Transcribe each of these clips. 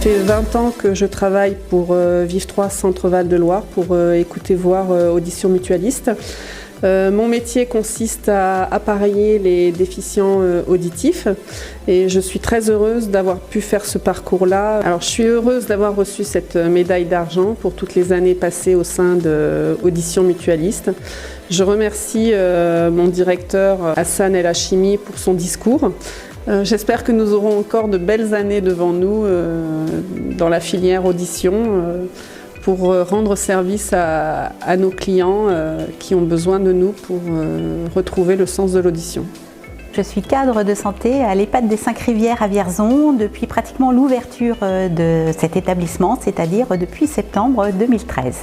Ça fait 20 ans que je travaille pour Vive 3 Centre Val-de-Loire pour écouter voir audition mutualiste. Mon métier consiste à appareiller les déficients auditifs et je suis très heureuse d'avoir pu faire ce parcours-là. Alors je suis heureuse d'avoir reçu cette médaille d'argent pour toutes les années passées au sein d'Audition Mutualiste. Je remercie mon directeur Hassan El Hachimi pour son discours. J'espère que nous aurons encore de belles années devant nous dans la filière audition pour rendre service à nos clients qui ont besoin de nous pour retrouver le sens de l'audition. Je suis cadre de santé à l'EHPAD des 5 Rivières à Vierzon depuis pratiquement l'ouverture de cet établissement, c'est-à-dire depuis septembre 2013.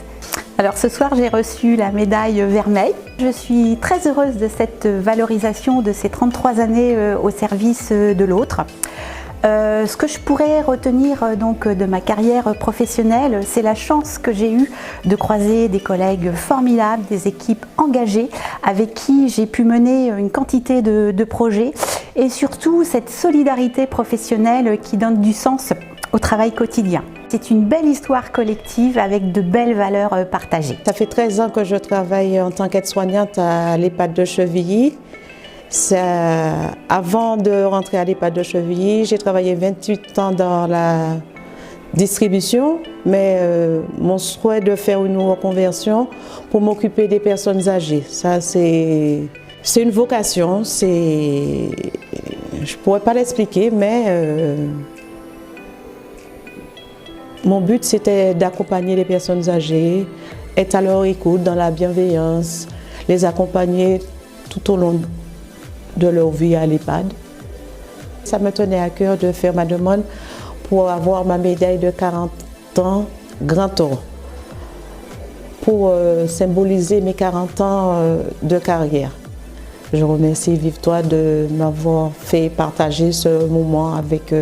Alors ce soir j'ai reçu la médaille Vermeil. Je suis très heureuse de cette valorisation de ces 33 années au service de l'autre. Ce que je pourrais retenir donc de ma carrière professionnelle, c'est la chance que j'ai eue de croiser des collègues formidables, des équipes engagées avec qui j'ai pu mener une quantité de projets et surtout cette solidarité professionnelle qui donne du sens au travail quotidien. C'est une belle histoire collective avec de belles valeurs partagées. Ça fait 13 ans que je travaille en tant qu'aide-soignante à l'EHPAD de Chevilly. Avant de rentrer à l'EHPAD de Chevilly, j'ai travaillé 28 ans dans la distribution, mais mon souhait de faire une reconversion pour m'occuper des personnes âgées, ça c'est une vocation, je ne pourrais pas l'expliquer, mais mon but c'était d'accompagner les personnes âgées, être à leur écoute dans la bienveillance, les accompagner tout au long de leur vie à l'EHPAD. Ça me tenait à cœur de faire ma demande pour avoir ma médaille de 40 ans Grand Or, pour symboliser mes 40 ans de carrière. Je remercie Vive 3 de m'avoir fait partager ce moment avec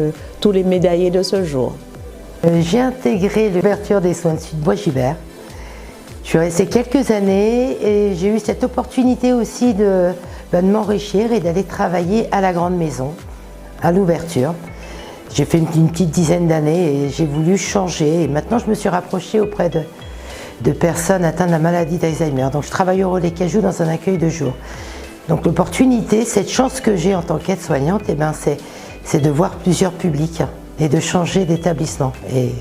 tous les médaillés de ce jour. J'ai intégré l'ouverture des soins de Sud Bois-Gibert. Je suis restée quelques années et j'ai eu cette opportunité aussi de m'enrichir et d'aller travailler à la Grande Maison, à l'ouverture. J'ai fait une petite dizaine d'années et j'ai voulu changer. Et maintenant, je me suis rapprochée auprès de personnes atteintes de la maladie d'Alzheimer. Donc, je travaille au Relais Cajou dans un accueil de jour. Donc, l'opportunité, cette chance que j'ai en tant qu'aide-soignante, c'est de voir plusieurs publics et de changer d'établissement. Et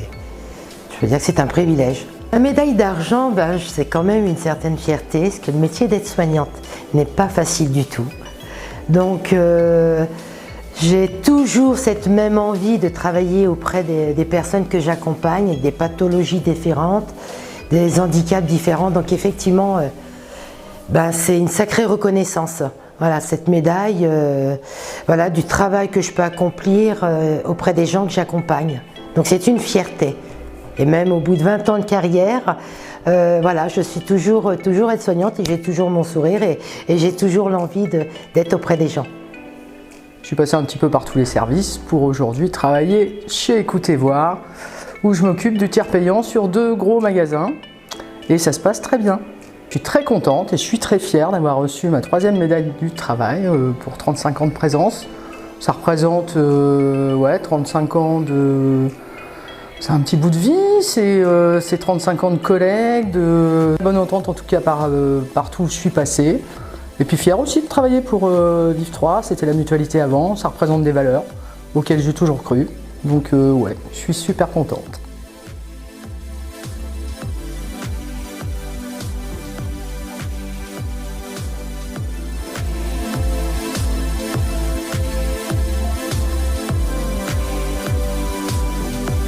je veux dire que c'est un privilège. La médaille d'argent, c'est quand même une certaine fierté, parce que le métier d'aide-soignante n'est pas facile du tout. Donc j'ai toujours cette même envie de travailler auprès des personnes que j'accompagne, avec des pathologies différentes, des handicaps différents. Donc effectivement, c'est une sacrée reconnaissance. Voilà, cette médaille, voilà, du travail que je peux accomplir auprès des gens que j'accompagne. Donc c'est une fierté. Et même au bout de 20 ans de carrière, voilà, je suis toujours aide-soignante et j'ai toujours mon sourire et j'ai toujours l'envie d'être auprès des gens. Je suis passé un petit peu par tous les services pour aujourd'hui travailler chez Écoutez Voir, où je m'occupe du tiers payant sur 2 gros magasins et ça se passe très bien. Je suis très contente et je suis très fière d'avoir reçu ma 3e médaille du travail pour 35 ans de présence. Ça représente 35 ans de... C'est un petit bout de vie, c'est 35 ans de collègues, de bonne entente en tout cas partout où je suis passée. Et puis fier aussi de travailler pour Vive 3, c'était la mutualité avant, ça représente des valeurs auxquelles j'ai toujours cru. Donc ouais, je suis super contente.